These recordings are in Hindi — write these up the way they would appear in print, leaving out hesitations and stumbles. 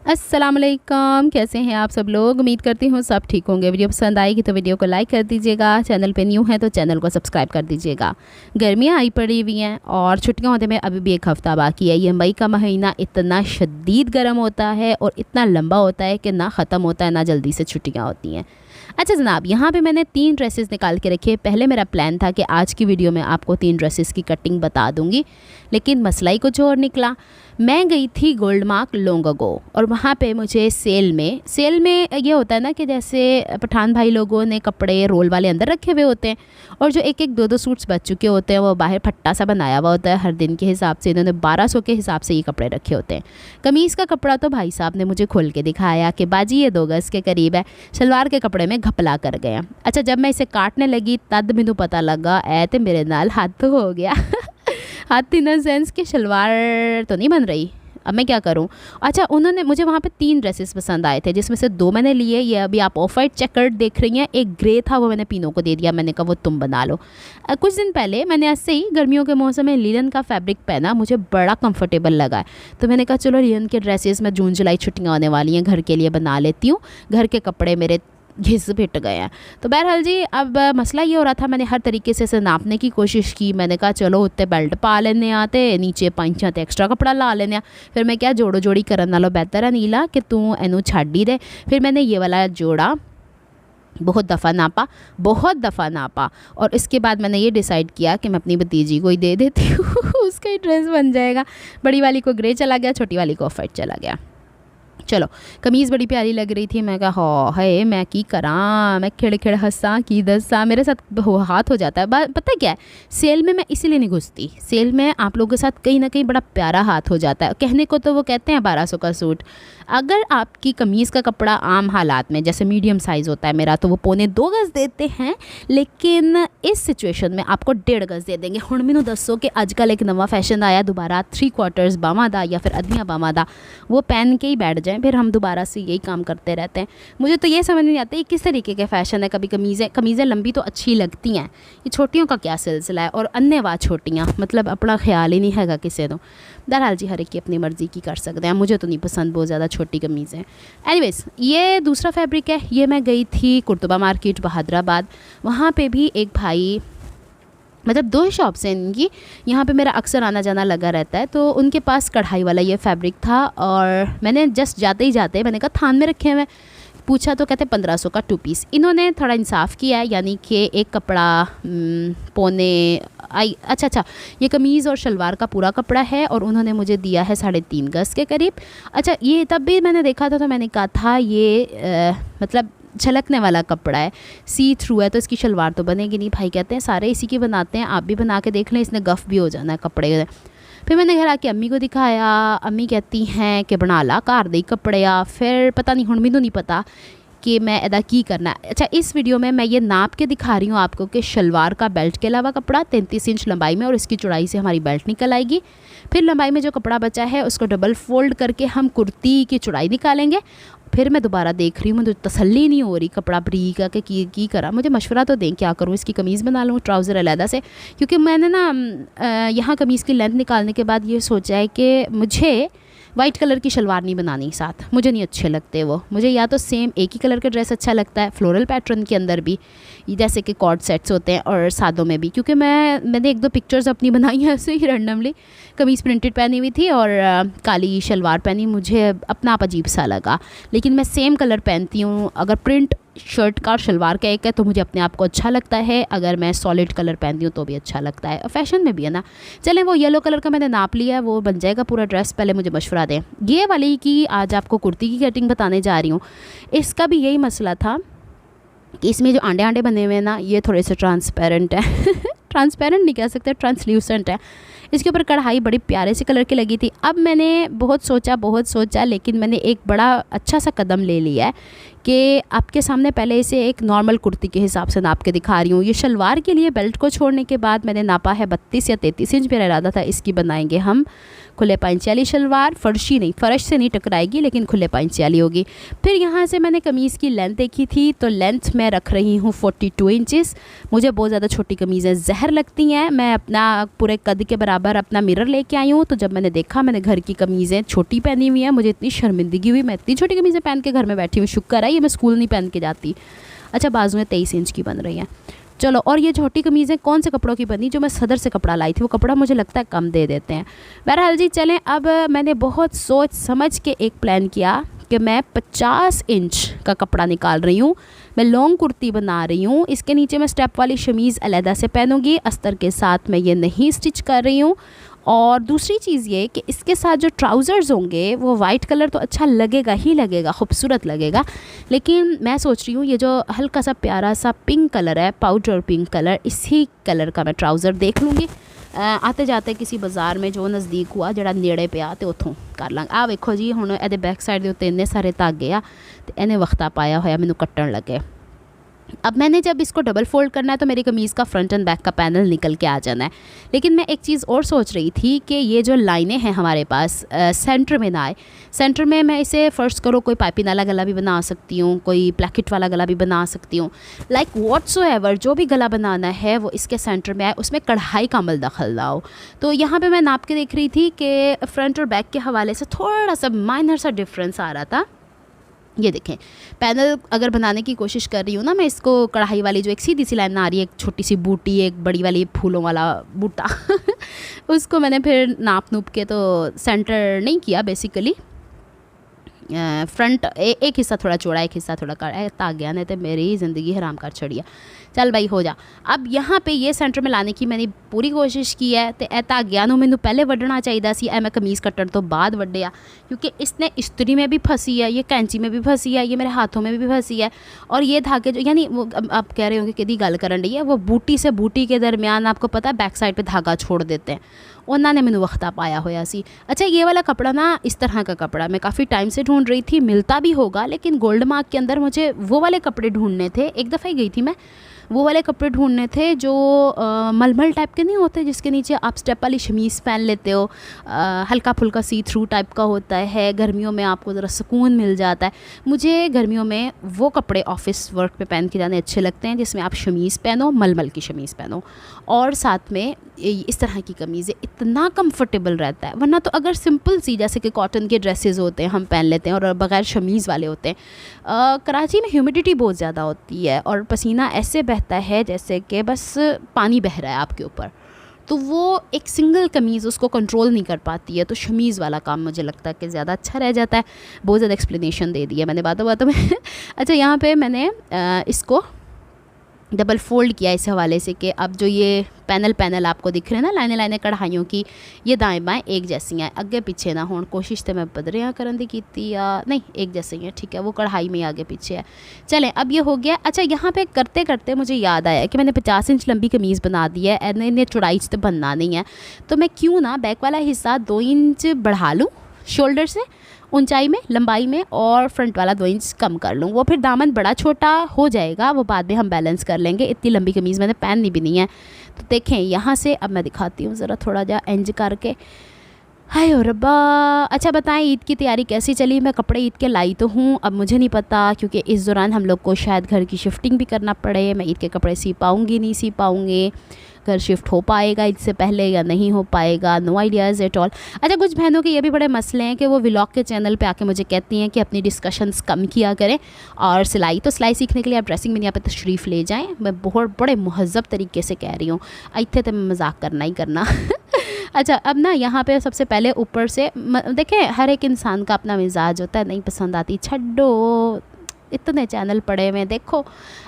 अस्सलामुअलैकुम, कैसे हैं आप सब लोग। उम्मीद करती हूँ सब ठीक होंगे। वीडियो पसंद आएगी तो वीडियो को लाइक कर दीजिएगा। चैनल पे न्यू है तो चैनल को सब्सक्राइब कर दीजिएगा। गर्मियाँ आई पड़ी हुई हैं और छुट्टियाँ होने में अभी भी एक हफ़्ता बाकी है। ये मई का महीना इतना शदीद गर्म होता है और इतना लंबा होता है कि ना ख़त्म होता है ना जल्दी से छुट्टियाँ होती हैं। अच्छा जनाब, यहाँ पे मैंने 3 ड्रेसेस निकाल के रखे। पहले मेरा प्लान था कि आज की वीडियो में आपको 3 ड्रेसेस की कटिंग बता दूँगी, लेकिन मसला ही कुछ और निकला। मैं गई थी गोल्ड मार्क लॉन्ग अगो और वहाँ पे मुझे सेल में ये होता है ना कि जैसे पठान भाई लोगों ने कपड़े रोल वाले अंदर रखे हुए होते हैं और जो एक एक दो दो सूट्स बच चुके होते हैं वो बाहर फट्टा सा बनाया हुआ होता है हर दिन के हिसाब से। इन्होंने 1200 के हिसाब से ये कपड़े रखे होते हैं। कमीज़ का कपड़ा तो भाई साहब ने मुझे खोल के दिखाया कि बाजी ये 2 गज़ के करीब है। शलवार के कपड़े में घपला कर गया। अच्छा, जब मैं इसे काटने लगी तब मैनू पता लगा ऐ तो मेरे नाल हाथ हो गया हाथ इन द सेंस कि शलवार तो नहीं बन रही। अब मैं क्या करूं। अच्छा, उन्होंने मुझे वहाँ पे 3 ड्रेसेस पसंद आए थे, जिसमें से 2 मैंने लिए। ये अभी आप ऑफ वाइट चेकर्ड देख रही हैं। एक ग्रे था, वो मैंने पीनों को दे दिया। मैंने कहा वो तुम बना लो। कुछ दिन पहले मैंने ऐसे ही गर्मियों के मौसम में लिनन का फैब्रिक पहना, मुझे बड़ा कंफर्टेबल लगा है। तो मैंने कहा चलो लिनन के ड्रेसेस में जून जुलाई छुट्टियाँ होने वाली हैं, घर के लिए बना लेती हूँ। घर के कपड़े मेरे घिस पिट गए हैं। तो बहरहाल जी, अब मसला ये हो रहा था, मैंने हर तरीके से इसे नापने की कोशिश की। मैंने कहा चलो उत्ते बेल्ट पा लेने आते, नीचे 5 एक्स्ट्रा कपड़ा ला लेने। फिर मैं क्या जोड़ो जोड़ी करन नालों बेहतर है नीला कि तू एनू छाड़ ही दे। फिर मैंने ये वाला जोड़ा बहुत दफ़ा नापा और इसके बाद मैंने ये डिसाइड किया कि मैं अपनी भतीजी को ही दे देती हूँ उसका ही ड्रेस बन जाएगा। बड़ी वाली को ग्रे चला गया, छोटी वाली को ऑफ वाइट चला गया। चलो, कमीज़ बड़ी प्यारी लग रही थी। मैं कहा हाँ है, मैं की करा, मैं खिड़ खिड़ हंसा की दसा, मेरे साथ हाथ हो जाता है। पता है क्या है, सेल में मैं इसीलिए नहीं घुसती। सेल में आप लोगों के साथ कहीं ना कहीं बड़ा प्यारा हाथ हो जाता है। कहने को तो वो कहते हैं 1200 का सूट। अगर आपकी कमीज़ का कपड़ा आम हालात में जैसे मीडियम साइज़ होता है मेरा, तो वो 2.25 गज़ देते हैं, लेकिन इस सिचुएशन में आपको 1.5 गज़ दे देंगे। हुण मैनू दसो कि आजकल एक नवा फैशन आया दोबारा 3/4 बावां दा या फिर अद्धियां बावां दा, वो पहन के ही बैठ जाएं, फिर हम दोबारा से यही काम करते रहते हैं। मुझे तो ये समझ नहीं आता ये किस तरीके के फ़ैशन है। कभी कमीज़ें लंबी तो अच्छी लगती हैं, ये छोटियों का क्या सिलसिला है। और अन्यवा छोटियाँ, मतलब अपना ख्याल ही नहीं हैगा किसी को। बहरहाल जी, हर एक की अपनी मर्ज़ी की कर सकते हैं। मुझे तो नहीं पसंद बहुत ज़्यादा छोटी कमीज़ें। एनीवेज़, ये दूसरा फैब्रिक है। ये मैं गई थी कुर्तुबा मार्केट बहादुराबाद। वहाँ पे भी एक भाई, मतलब 2 शॉप्स हैं इनकी, यहाँ पे मेरा अक्सर आना जाना लगा रहता है। तो उनके पास कढ़ाई वाला ये फैब्रिक था और मैंने जस्ट जाते मैंने कहा थान में रखे हुए। पूछा तो कहते 1500 का 2 पीस। इन्होंने थोड़ा इंसाफ किया है, यानी कि एक कपड़ा अच्छा, ये कमीज़ और शलवार का पूरा कपड़ा है और उन्होंने मुझे दिया है 3.5 गज़ के करीब। अच्छा, ये तब भी मैंने देखा था तो मैंने कहा था ये मतलब झलकने वाला कपड़ा है, सी थ्रू है, तो इसकी शलवार तो बनेगी नहीं। भाई कहते हैं सारे इसी की बनाते हैं, आप भी बना के देख लें, इसने गफ़ भी हो जाना है कपड़े। फिर मैंने घर आके अम्मी को दिखाया। अम्मी कहती हैं कि बना ला घर दे कपड़े आ। फिर पता नहीं, हुण मैनू नहीं पता कि मैं अदा की करना है। अच्छा, इस वीडियो में मैं ये नाप के दिखा रही हूँ आपको कि शलवार का बेल्ट के अलावा कपड़ा 33 इंच लंबाई में और इसकी चौड़ाई से हमारी बेल्ट निकल आएगी। फिर लंबाई में जो कपड़ा बचा है उसको डबल फोल्ड करके हम कुर्ती की चौड़ाई निकालेंगे। फिर मैं दोबारा देख रही हूँ, मुझे तसल्ली नहीं हो रही कपड़ा ब्रीक का की करा। मुझे मशवरा तो दें क्या करूँ, इसकी कमीज़ बना लूँ ट्राउज़र अलहदा से, क्योंकि मैंने ना यहाँ कमीज़ की लेंथ निकालने के बाद ये सोचा है कि मुझे वाइट कलर की शलवार नहीं बनानी साथ, मुझे नहीं अच्छे लगते वो। मुझे या तो सेम एक ही कलर का ड्रेस अच्छा लगता है, फ्लोरल पैटर्न के अंदर भी, जैसे कि कॉर्ड सेट्स होते हैं, और सादों में भी। क्योंकि मैंने 1-2 पिक्चर्स अपनी बनाई हैं ऐसे ही रैंडमली। कमीज़ प्रिंटेड पहनी हुई थी और काली शलवार पहनी, मुझे अपना आप अजीब सा लगा। लेकिन मैं सेम कलर पहनती हूँ। अगर प्रिंट शर्ट का और शलवार का एक है तो मुझे अपने आप को अच्छा लगता है, अगर मैं सॉलिड कलर पहनती हूँ तो भी अच्छा लगता है। फैशन में भी है ना। चलें, वो येलो कलर का मैंने नाप लिया है, वो बन जाएगा पूरा ड्रेस। पहले मुझे मशवरा दें। ये वाली की आज आपको कुर्ती की कटिंग बताने जा रही हूँ। इसका भी यही मसला था कि इसमें जो आंडे बने हुए हैं ना, ये थोड़े से ट्रांसपेरेंट है ट्रांसपेरेंट नहीं कह सकते, ट्रांसल्यूसेंट है। इसके ऊपर कढ़ाई बड़ी प्यारे से कलर की लगी थी। अब मैंने बहुत सोचा, लेकिन मैंने एक बड़ा अच्छा सा कदम ले लिया है कि आपके सामने पहले इसे एक नॉर्मल कुर्ती के हिसाब से नाप के दिखा रही हूँ। ये शलवार के लिए बेल्ट को छोड़ने के बाद मैंने नापा है 32 या 33 इंच। मेरा इरादा था इसकी बनाएंगे हम खुले पाइंचे वाली शलवार, फर्शी नहीं, फ़र्श से नहीं टकराएगी लेकिन खुले पाइंचे वाली होगी। फिर यहाँ से मैंने कमीज़ की लेंथ देखी थी, तो लेंथ मैं रख रही हूँ 42 इंचेस। मुझे बहुत ज़्यादा छोटी कमीज़ें ज़हर लगती हैं। मैं अपना पूरे कद के बराबर अपना मिरर लेके आई हूँ, तो जब मैंने देखा मैंने घर की कमीज़ें छोटी पहनी हुई हैं, मुझे इतनी शर्मिंदगी हुई, मैं इतनी छोटी कमीज़ें पहन के घर में बैठी हूँ। शुक्र है ये मैं स्कूल नहीं पहन के जाती। अच्छा, बाजुएँ 23 इंच की बन रही हैं। चलो, और ये छोटी कमीज़ें कौन से कपड़ों की बनी? जो मैं सदर से कपड़ा लाई थी, वो कपड़ा मुझे लगता है कम दे देते हैं। बहरहाल जी, चलें, अब मैंने बहुत सोच समझ के एक प्लान किया कि मैं 50 इंच का कपड़ा निकाल रही हूँ। मैं लॉन्ग कुर्ती बना रही हूँ, इसके नीचे मैं स्टेप वाली शमीज़ अलहदा से पहनूँगी, अस्तर के साथ मैं ये नहीं स्टिच कर रही हूँ। और दूसरी चीज़ ये कि इसके साथ जो ट्राउज़र्स होंगे वो वाइट कलर तो अच्छा लगेगा ही लगेगा, खूबसूरत लगेगा, लेकिन मैं सोच रही हूँ ये जो हल्का सा प्यारा सा पिंक कलर है, पाउडर पिंक कलर, इसी कलर का मैं ट्राउज़र देख लूँगी। आते जाते किसी बाज़ार में जो नज़दीक हुआ, जड़ा नेड़े पे आ, तो उतों कर लांगे। आ वेखो जी, हुण इहदे बैक साइड दे उत्ते इन्ने सारे धागे आ ते इहने वक्ता पाया होया मैनू कट्टण लगे। अब मैंने जब इसको डबल फोल्ड करना है तो मेरी कमीज़ का फ्रंट एंड बैक का पैनल निकल के आ जाना है। लेकिन मैं एक चीज़ और सोच रही थी कि ये जो लाइनें हैं हमारे पास सेंटर में ना आए। सेंटर में मैं इसे फ़र्स्ट करो कोई पाइपिंग वाला गला भी बना सकती हूँ, कोई प्लैकेट वाला गला भी बना सकती हूँ, लाइक व्हाट्सोएवर जो भी गला बनाना है वो इसके सेंटर में आए, उसमें कढ़ाई का अमल दखल ना हो। तो यहाँ पर मैं नाप के देख रही थी कि फ्रंट और बैक के हवाले से थोड़ा सा माइनर सा डिफरेंस आ रहा था। ये देखें, पैनल अगर बनाने की कोशिश कर रही हूँ ना मैं, इसको कढ़ाई वाली जो एक सीधी सी लाइन आ रही है, एक छोटी सी बूटी, एक बड़ी वाली फूलों वाला बूटा उसको मैंने फिर नाप नूप के तो सेंटर नहीं किया। बेसिकली फ्रंट एक हिस्सा थोड़ा चौड़ा, एक हिस्सा थोड़ा कड़ा, धागिया ने तो मेरी ज़िंदगी हराम कर छड़ी है। चल भाई हो जा। अब यहाँ पे ये सेंटर में लाने की मैंने पूरी कोशिश की है, तो ए धागिया नूं मैनू पहले वड्डना चाहिए सी, मैं कमीज़ कट्टण तो बाद वड्डिया, क्योंकि इसने इस्त्री में भी फंसी है, ये कैंची में भी फंसी है, ये मेरे हाथों में भी फंसी है। और ये धागे जो, यानी वो आप कह रहे होंगे कि गल करन रही है, वो बूटी से बूटी के दरमियान आपको पता है बैक साइड पर धागा छोड़ देते हैं, उन्होंने मैनू वक्ता पाया होया सी। अच्छा, ये वाला कपड़ा ना, इस तरह का कपड़ा मैं काफ़ी टाइम से ढूंढ रही थी, मिलता भी होगा, लेकिन गोल्ड मार्क के अंदर मुझे वो वाले कपड़े ढूंढने थे। एक दफ़ा ही गई थी मैं, वो वाले कपड़े ढूंढने थे जो मलमल टाइप के नहीं होते, जिसके नीचे आप स्टेप वाली शमीज़ पहन लेते हो, हल्का फुल्का सी थ्रू टाइप का होता है, गर्मियों में आपको ज़रा सुकून मिल जाता है। मुझे गर्मियों में वो कपड़े ऑफिस वर्क पे पहन के जाने अच्छे लगते हैं, जिसमें आप शमीज़ पहनो, मलमल की शमीज़ पहनो, और साथ में इस तरह की कमीज़ें, इतना कंफर्टेबल रहता है। वरना तो अगर सिंपल सी जैसे कि कॉटन के ड्रेसेस होते हैं हम पहन लेते हैं और बग़ैर शमीज़ वाले होते हैं, कराची में ह्यूमिडिटी बहुत ज़्यादा होती है और पसीना ऐसे बहता है जैसे कि बस पानी बह रहा है आपके ऊपर, तो वो एक सिंगल कमीज़ उसको कंट्रोल नहीं कर पाती है। तो शमीज़ वाला काम मुझे लगता है कि ज़्यादा अच्छा रह जाता है। बहुत ज़्यादा एक्सप्लेनेशन दे दी है मैंने बातों बातों में अच्छा, यहाँ पे मैंने इसको डबल फोल्ड किया इस हवाले से कि अब जो ये पैनल आपको दिख रहे हैं ना, लाइनें लाइनें कढ़ाइयों की, ये दाएं बाएं एक जैसी हैं, अगे पीछे ना हों। कोशिश तो मैं बदरियाँ करन दी कीती या नहीं, एक जैसे ही है, ठीक है, वो कढ़ाई में आगे पीछे है। चलें, अब ये हो गया। अच्छा, यहाँ पे करते करते मुझे याद आया कि मैंने 50 इंच लंबी कमीज़ बना दी है, इन्हें चौड़ाई तो बनना नहीं है, तो मैं क्यों ना बैक वाला हिस्सा 2 इंच बढ़ा लूँ शोल्डर से ऊंचाई में, लंबाई में, और फ्रंट वाला 2 इंच कम कर लूँ। वो फिर दामन बड़ा छोटा हो जाएगा, वो बाद में हम बैलेंस कर लेंगे। इतनी लंबी कमीज़ मैंने पहननी भी नहीं है। तो देखें यहाँ से, अब मैं दिखाती हूँ ज़रा थोड़ा जा इंज करके। हाय ओ रब्बा। अच्छा बताएं, ईद की तैयारी कैसी चली? मैं कपड़े ईद के लाई तो हूँ, अब मुझे नहीं पता क्योंकि इस दौरान हम लोग को शायद घर की शिफ्टिंग भी करना पड़े। मैं ईद के कपड़े सी पाऊँगी नहीं सी पाऊँगी, घर शिफ्ट हो पाएगा इससे पहले या नहीं हो पाएगा, नो आइडियाज़ एट ऑल। अच्छा, कुछ बहनों के ये भी बड़े मसले हैं कि वो व्लॉग के चैनल पे आके मुझे कहती हैं कि अपनी डिस्कशंस कम किया करें, और सिलाई सीखने के लिए आप ड्रेसिंग में यहाँ पे तशरीफ़ ले जाएं। मैं बहुत बड़े महज़ब तरीके से कह रही हूँ, इतने तो मैं मजाक करना ही करना अच्छा, अब ना यहाँ पे सबसे पहले ऊपर से देखें, हर एक इंसान का अपना मिजाज होता है, नहीं पसंद आती छड्डो, इतने चैनल पड़े हुए देखो।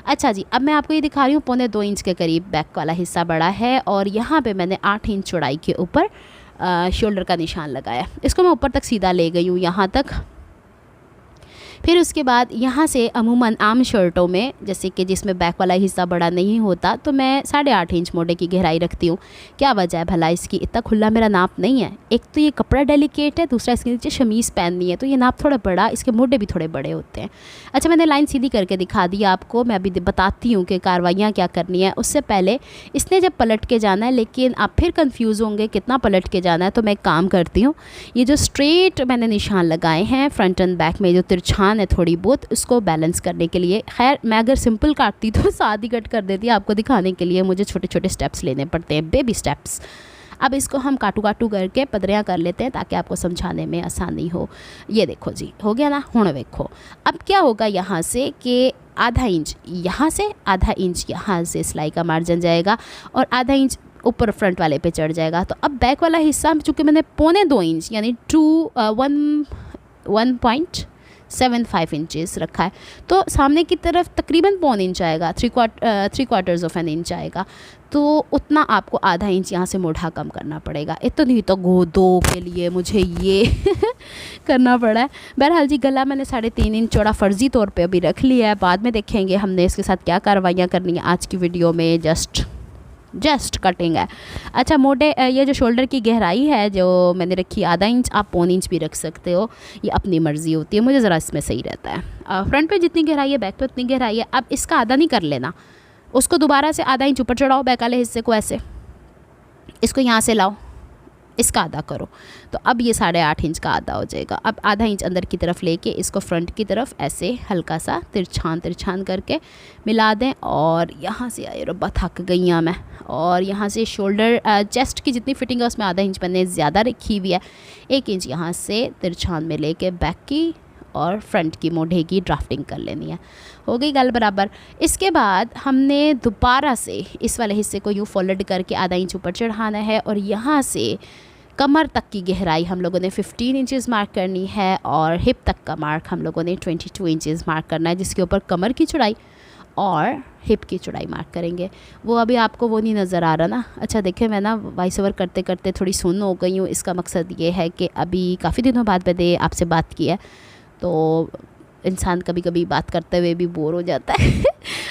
अच्छा जी, अब मैं आपको ये दिखा रही हूँ, 1.25 इंच के करीब बैक वाला हिस्सा बड़ा है, और यहाँ पे मैंने 8 इंच चौड़ाई के ऊपर शोल्डर का निशान लगाया। इसको मैं ऊपर तक सीधा ले गई हूँ यहाँ तक। फिर उसके बाद यहाँ से अमूमन आम शर्टों में, जैसे कि जिसमें बैक वाला हिस्सा बड़ा नहीं होता, तो मैं 8.5 इंच मोढे की गहराई रखती हूँ। क्या वजह है भला इसकी? इतना खुला मेरा नाप नहीं है। एक तो ये कपड़ा डेलिकेट है, दूसरा इसके नीचे शमीज़ पहननी है, तो ये नाप थोड़ा बड़ा, इसके मोढे भी थोड़े बड़े होते हैं। अच्छा, मैंने लाइन सीधी करके दिखा दी आपको। मैं अभी बताती हूँ कि कार्रवाइयाँ क्या करनी है। उससे पहले इसने जब पलट के जाना है, लेकिन आप फिर कंफ्यूज होंगे कितना पलट के जाना है, तो मैं एक काम करती हूँ, ये जो स्ट्रेट मैंने निशान लगाए हैं फ्रंट एंड बैक में, जो तिरछान है थोड़ी बहुत, उसको बैलेंस करने के लिए, खैर मैं अगर सिंपल काटती तो साथ ही कट कर देती, आपको दिखाने के लिए मुझे छोटे छोटे स्टेप्स लेने पड़ते हैं, बेबी स्टेप्स। अब इसको हम काटू काटू करके पदरियाँ कर लेते हैं ताकि आपको समझाने में आसानी हो। ये देखो जी, हो गया ना। हुण देखो अब क्या होगा, यहाँ से कि आधा इंच यहाँ से, आधा इंच यहाँ से सिलाई का मार्जिन जाएगा और आधा इंच ऊपर फ्रंट वाले पे चढ़ जाएगा। तो अब बैक वाला हिस्सा चूँकि मैंने 1.25 इंच यानी 1.75 इंचेस रखा है, तो सामने की तरफ तकरीबन 1.25 इंच आएगा, 3/4 ऑफ एन इंच आएगा। तो उतना आपको आधा इंच यहाँ से मोढ़ा कम करना पड़ेगा। इतनी तो दो के लिए मुझे ये करना पड़ा है। बहरहाल जी, गला मैंने 3.5 इंच चौड़ा फ़र्ज़ी तौर पे अभी रख लिया है, बाद में देखेंगे हमने इसके साथ क्या कार्रवाइयाँ करनी है। आज की वीडियो में जस्ट कटिंग है। अच्छा, मोटे ये जो शोल्डर की गहराई है जो मैंने रखी आधा इंच, आप 1.25 इंच भी रख सकते हो, ये अपनी मर्ज़ी होती है, मुझे ज़रा इसमें सही रहता है। फ्रंट पे जितनी गहराई है बैक पे उतनी गहराई है। अब इसका आधा नहीं कर लेना, उसको दोबारा से आधा इंच ऊपर चढ़ाओ, बैक वाले हिस्से को ऐसे, इसको यहाँ से लाओ, इसका आधा करो, तो अब ये 8.5 इंच का आधा हो जाएगा। अब आधा इंच अंदर की तरफ लेके इसको फ्रंट की तरफ ऐसे हल्का सा तिरछान करके मिला दें। और यहाँ से आए रब्बा, थक गई हूँ मैं। और यहाँ से शोल्डर चेस्ट की जितनी फिटिंग है उसमें आधा इंच मैंने ज़्यादा रखी हुई है। 1 इंच यहाँ से तिरछान में लेके बैक की और फ्रंट की मोढ़े की ड्राफ्टिंग कर लेनी है। हो गई गल बराबर। इसके बाद हमने दोबारा से इस वाले हिस्से को यूँ फोल्ड करके आधा इंच ऊपर चढ़ाना है और यहाँ से कमर तक की गहराई हम लोगों ने 15 इंचेस मार्क करनी है और हिप तक का मार्क हम लोगों ने 22 इंचेस मार्क करना है, जिसके ऊपर कमर की चौड़ाई और हिप की चौड़ाई मार्क करेंगे। वो अभी आपको वो नहीं नज़र आ रहा ना। अच्छा देखिए, मैं ना वॉइस ओवर करते करते थोड़ी सुन्न हो गई हूँ। इसका मकसद ये है कि अभी काफ़ी दिनों बाद मैंने आपसे बात की है, तो इंसान कभी कभी बात करते हुए भी बोर हो जाता है।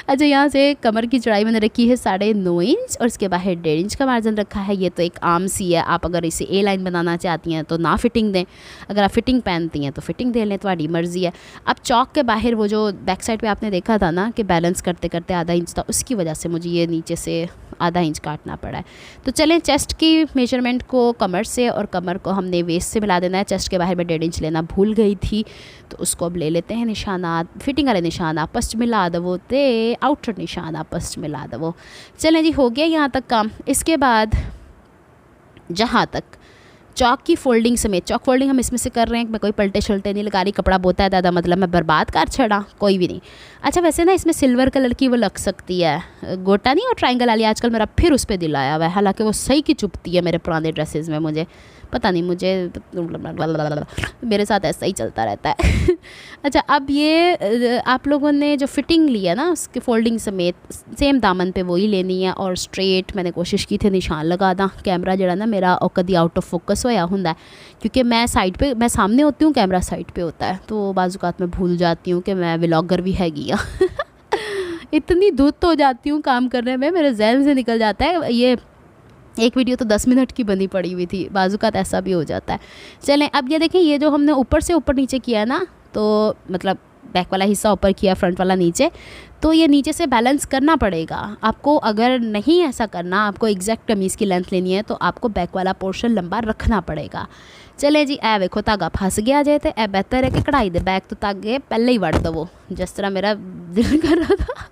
अच्छा, यहाँ से कमर की चौड़ाई मैंने रखी है 9.5 इंच और इसके बाहर 1.5 इंच का मार्जिन रखा है। ये तो एक आम सी है, आप अगर इसे ए लाइन बनाना चाहती हैं तो ना फिटिंग दें, अगर आप फिटिंग पहनती हैं तो फिटिंग दे लें, तुम्हारी मर्ज़ी है। अब चौक के बाहर वो जो बैक साइड पे आपने देखा था ना कि बैलेंस करते करते आधा इंच था, उसकी वजह से मुझे ये नीचे से आधा इंच काटना पड़ा है। तो चलें, चेस्ट की मेजरमेंट को कमर से और कमर को हमने वेस्ट से मिला देना है। चेस्ट के बाहर में 1.5 इंच लेना भूल गई थी, तो उसको अब ले लेते हैं निशानात। फिटिंग वाले निशान आपस मिला दवो ते आउटर निशान आपस मिला दवो। चलें जी, हो गया यहाँ तक काम। इसके बाद जहाँ तक चौक की फोल्डिंग समेत, चौक फोल्डिंग हम इसमें से कर रहे हैं, मैं कोई पलटे शलटे नहीं लगा रही, कपड़ा बोता है दादा मतलब मैं बर्बाद कर छड़ा, कोई भी नहीं। अच्छा, वैसे ना इसमें सिल्वर कलर की वो लग सकती है, गोटा नहीं और ट्रायंगल वाली, आजकल मेरा फिर उस पर दिल आया हुआ है, हालांकि वो सही की चुभती है मेरे पुराने ड्रेसेस में, मुझे पता नहीं, मुझे मेरे साथ ऐसा ही चलता रहता है। अच्छा, अब ये आप लोगों ने जो फिटिंग ली है ना उसके फोल्डिंग समेत सेम दामन पे वही लेनी है और स्ट्रेट मैंने कोशिश की थी निशान लगा दा। कैमरा जरा ना मेरा और कभी आउट ऑफ फोकस होया हुंदा है, क्योंकि मैं साइड पे, मैं सामने होती हूँ, कैमरा साइड पे होता है, तो बाज़ात में भूल जाती हूँ कि मैं व्लॉगर भी हैगी हाँ। इतनी धुत हो जाती हूँ काम करने में, मेरे जहन से निकल जाता है। ये एक वीडियो तो 10 मिनट की बनी पड़ी हुई थी, बाज़ात ऐसा भी हो जाता है। चलें, अब ये देखें, ये जो हमने ऊपर से ऊपर नीचे किया है ना, तो मतलब बैक वाला हिस्सा ऊपर किया, फ्रंट वाला नीचे, तो ये नीचे से बैलेंस करना पड़ेगा आपको। अगर नहीं ऐसा करना, आपको एग्जैक्ट कमीज़ की लेंथ लेनी है, तो आपको बैक वाला पोर्शन लंबा रखना पड़ेगा। चले जी, ए वेखो धागा फस गया जे, तो ए बेहतर है कि कढ़ाई दे बैक तो धागे पहले ही वड़ दवो, जिस तरह मेरा दिल कर रहा था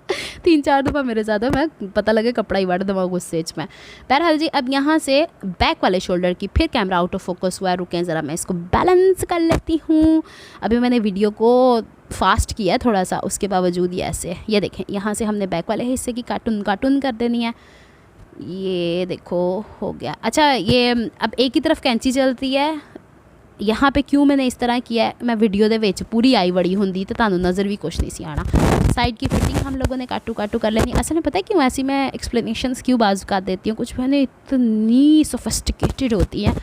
3-4 दफ़ा मेरे साथ है, मैं पता लगे कपड़ा ही वड़ दवा गुस्से में। बहरहाल जी, अब यहाँ से बैक वाले शोल्डर की फिर कैमरा आउट ऑफ फोकस हुआ है, रुकें ज़रा मैं इसको बैलेंस कर लेती हूँ। अभी मैंने वीडियो को फास्ट किया है थोड़ा सा, उसके बावजूद ये ऐसे, ये देखें, यहाँ से हमने बैक वाले हिस्से की कार्टून कर देनी है। ये देखो हो गया। अच्छा, ये अब एक ही तरफ कैंची चलती है, यहाँ पे क्यों मैंने इस तरह किया है, मैं वीडियो दे विच पूरी आई बड़ी होंगी तो तुहानू नज़र भी कुछ नहीं सी आना। साइड की फिटिंग हम लोगों ने काटू कर लेनी। असल में पता है क्यों ऐसी मैं एक्सप्लेनेशंस क्यों बाज़ कर देती हूँ, कुछ मैंने इतनी सोफिस्टिकेटेड होती हैं,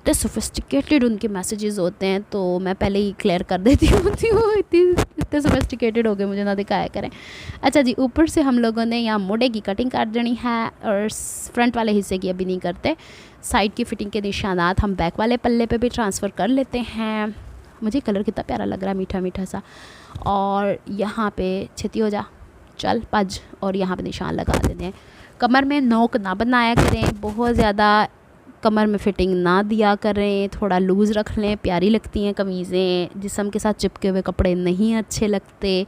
इतने सोफिस्टिकेटेड उनके मैसेजेस होते हैं, तो मैं पहले ही क्लियर कर देती होती हूँ, इतने सोफिस्टिकेटेड हो गए मुझे ना दिखाया करें। अच्छा जी, ऊपर से हम लोगों ने यहाँ मोड़े की कटिंग कर देनी है और फ्रंट वाले हिस्से की अभी नहीं करते। साइड की फिटिंग के निशानात हम बैक वाले पल्ले पे भी ट्रांसफ़र कर लेते हैं। मुझे कलर कितना प्यारा लग रहा है, मीठा मीठा सा। और यहाँ पे छेती हो जा, चल पज, और यहाँ पे निशान लगा देते हैं। कमर में नोक ना बनाया करें, बहुत ज़्यादा कमर में फिटिंग ना दिया करें, थोड़ा लूज़ रख लें, प्यारी लगती हैं कमीज़ें, जिस्म के साथ चिपके हुए कपड़े नहीं अच्छे लगते,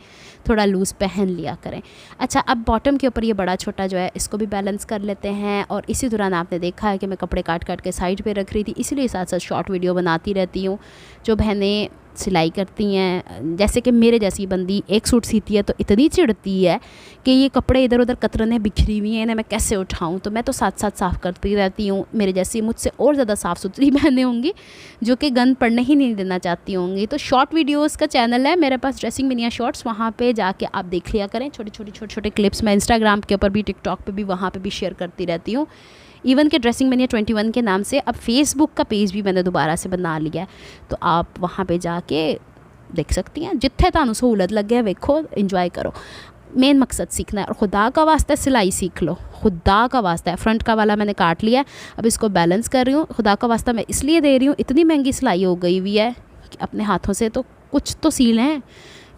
थोड़ा लूज़ पहन लिया करें। अच्छा, अब बॉटम के ऊपर ये बड़ा छोटा जो है इसको भी बैलेंस कर लेते हैं। और इसी दौरान आपने देखा है कि मैं कपड़े काट काट के साइड पे रख रही थी, इसीलिए साथ साथ शॉर्ट वीडियो बनाती रहती हूँ। जो बहनें सिलाई करती हैं, जैसे कि मेरे जैसी बंदी एक सूट सीती है तो इतनी चिढ़ती है कि ये कपड़े इधर उधर कतरने बिखरी हुई हैं, इन्हें मैं कैसे उठाऊं, तो मैं तो साथ साथ साफ़ करती रहती हूँ। मेरे जैसी मुझसे और ज़्यादा साफ़ सुथरी बहनें होंगी जो कि गंद पड़ने ही नहीं देना चाहती होंगी। तो शॉर्ट वीडियोज़ का चैनल है मेरे पास, ड्रेसिंग मिनिया शॉर्ट्स, वहाँ पर जाके आप देख लिया करें। छोटे छोटे क्लिप्स मैं इंस्टाग्राम के ऊपर भी, टिकटॉक पर भी, वहाँ पर भी शेयर करती रहती हूँ। इवन के ड्रेसिंग मिनिया 21 के नाम से अब फेसबुक का पेज भी मैंने दोबारा से बना लिया है, तो आप वहाँ पे जाके देख सकती हैं। जिथे तुहानू सहूलत लगे वेखो, इंजॉय करो। मेन मकसद सीखना है, और खुदा का वास्ता सिलाई सीख लो, खुदा का वास्ता है। फ्रंट का वाला मैंने काट लिया है, अब इसको बैलेंस कर रही हूँ। खुदा का वास्ता मैं इसलिए दे रही हूँ, इतनी महंगी सिलाई हो गई हुई है कि अपने हाथों से तो कुछ तो सी लें।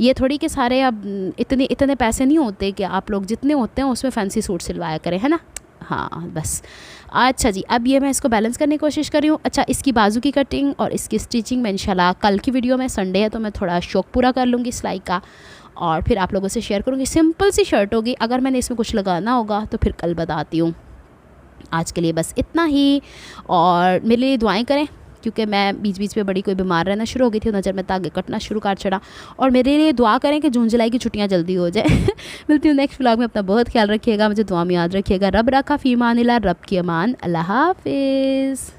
ये थोड़ी कि सारे अब इतने पैसे नहीं होते कि आप लोग जितने होते हैं उसमें फैंसी सूट सिलवाया करें, है ना। हाँ बस। अच्छा जी, अब ये मैं इसको बैलेंस करने की कोशिश कर रही हूँ। अच्छा, इसकी बाजू की कटिंग और इसकी स्टिचिंग मैं इंशाल्लाह कल की वीडियो में, संडे है तो मैं थोड़ा शौक पूरा कर लूँगी सिलाई का, और फिर आप लोगों से शेयर करूँगी। सिंपल सी शर्ट होगी, अगर मैंने इसमें कुछ लगाना होगा तो फिर कल बताती हूँ। आज के लिए बस इतना ही, और मेरे लिए दुआएँ करें क्योंकि मैं बीच बीच में बड़ी कोई बीमार रहना शुरू हो गई थी, नज़र में तागे कटना शुरू कर चढ़ा। और मेरे लिए दुआ करें कि जून जुलाई की छुट्टियां जल्दी हो जाए। मिलती हूँ नेक्स्ट व्लॉग में, अपना बहुत ख्याल रखिएगा, मुझे दुआ में याद रखिएगा। रब रखा फ़ी अमानिल्लाह, रब की अमान, अल्लाह हाफिज़।